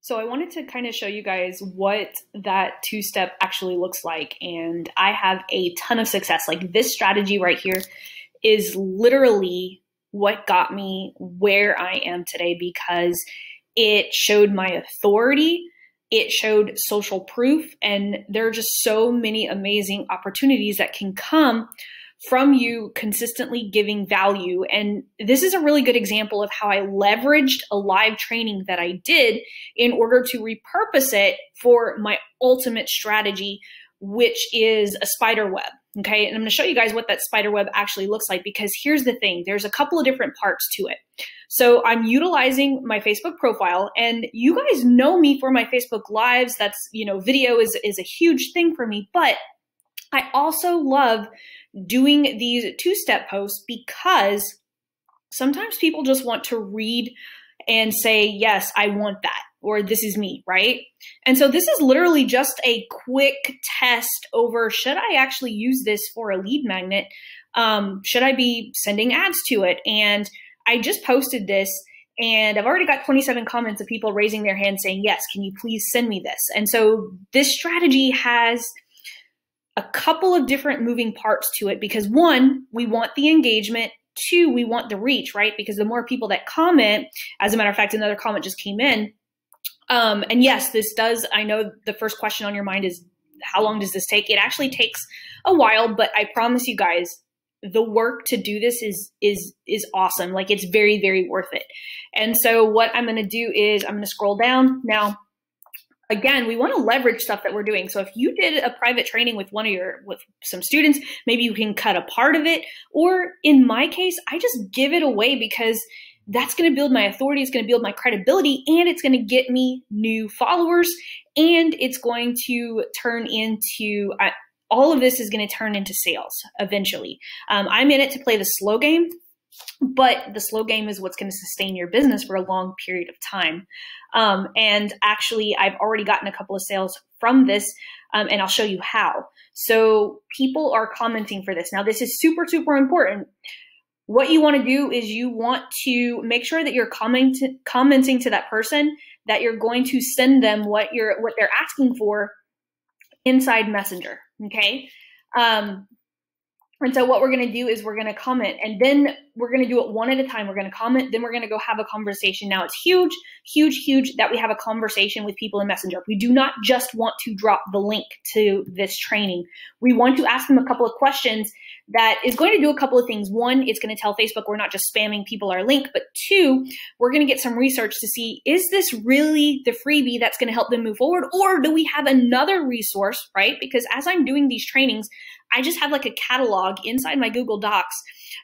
So I wanted to kind of show you guys what that two-step actually looks like. And I have a ton of success. Like this strategy right here is literally what got me where I am today because it showed my authority. It showed social proof. And there are just so many amazing opportunities that can come from you consistently giving value. And this is a really good example of how I leveraged a live training that I did in order to repurpose it for my ultimate strategy, which is a spider web. Okay. And I'm going to show you guys what that spider web actually looks like, because here's the thing. There's a couple of different parts to it. So I'm utilizing my Facebook profile, and you guys know me for my Facebook lives. That's, video is a huge thing for me, but I also love doing these two-step posts because sometimes people just want to read and say, yes, I want that, or this is me, right? And so this is literally just a quick test over, should I actually use this for a lead magnet? Should I be sending ads to it? And I just posted this, and I've already got 27 comments of people raising their hand saying, yes, can you please send me this? And so this strategy has a couple of different moving parts to it, because one, we want the engagement. Two, we want the reach, right? Because the more people that comment, as a matter of fact, another comment just came in. And yes, this does, I know the first question on your mind is, how long does this take? It actually takes a while, but I promise you guys, the work to do this is awesome. Like, it's very, very worth it. And so what I'm going to do is I'm going to scroll down now. Again, we want to leverage stuff that we're doing. So if you did a private training with with some students, maybe you can cut a part of it. Or in my case, I just give it away because that's going to build my authority. It's going to build my credibility, and it's going to get me new followers. And it's going to turn into, all of this is going to turn into sales eventually. I'm in it to play the slow game, but the slow game is what's going to sustain your business for a long period of time. And actually, I've already gotten a couple of sales from this, and I'll show you how. So people are commenting for this. Now, this is super, super important. What you want to do is you want to make sure that you're commenting to that person, that you're going to send them what they're asking for inside Messenger. Okay. And so what we're going to do is we're going to comment, and then we're going to do it one at a time. We're going to comment, then we're going to go have a conversation. Now, it's huge, huge, huge that we have a conversation with people in Messenger. We do not just want to drop the link to this training. We want to ask them a couple of questions that is going to do a couple of things. One, it's going to tell Facebook we're not just spamming people our link, but two, we're going to get some research to see, is this really the freebie that's going to help them move forward? Or do we have another resource, right? Because as I'm doing these trainings, I just have like a catalog inside my Google Docs.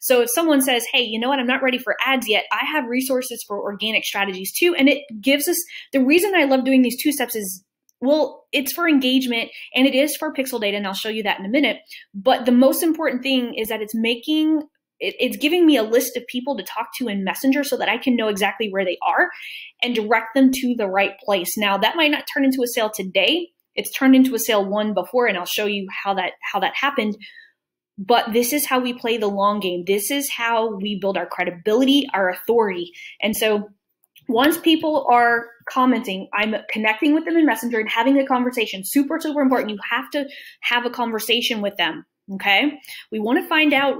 So if someone says, hey, you know what, I'm not ready for ads yet, I have resources for organic strategies too. And it gives us, the reason I love doing these two steps is, well, it's for engagement and it is for pixel data, and I'll show you that in a minute. But the most important thing is that it's giving me a list of people to talk to in Messenger so that I can know exactly where they are and direct them to the right place. Now, that might not turn into a sale today. It's turned into a sale one before, and I'll show you how that happened. But this is how we play the long game. This is how we build our credibility, our authority. And so once people are commenting, I'm connecting with them in Messenger and having a conversation. Super, super important. You have to have a conversation with them. Okay. We want to find out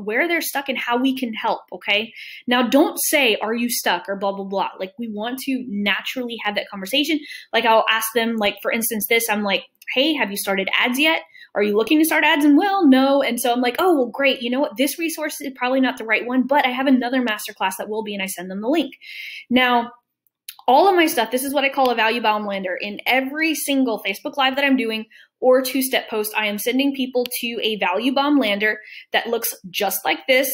where they're stuck and how we can help. Okay. Now, don't say, are you stuck, or blah, blah, blah. Like, we want to naturally have that conversation. Like, I'll ask them, like, for instance, I'm like, hey, have you started ads yet? Are you looking to start ads? And well, no. And so I'm like, oh, well, great. You know what? This resource is probably not the right one, but I have another masterclass that will be, and I send them the link. Now, all of my stuff, this is what I call a value bomb lander. In every single Facebook Live that I'm doing or two-step post, I am sending people to a value bomb lander that looks just like this.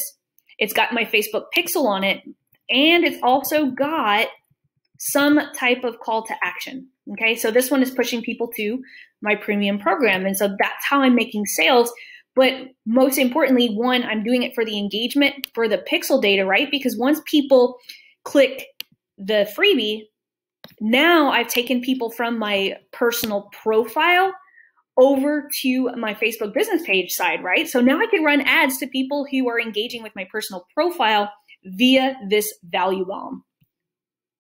It's got my Facebook pixel on it, and it's also got some type of call to action. Okay, so this one is pushing people to my premium program. And so that's how I'm making sales. But most importantly, one, I'm doing it for the engagement, for the pixel data, right? Because once people click the freebie, now I've taken people from my personal profile over to my Facebook business page side, right? So now I can run ads to people who are engaging with my personal profile via this value bomb.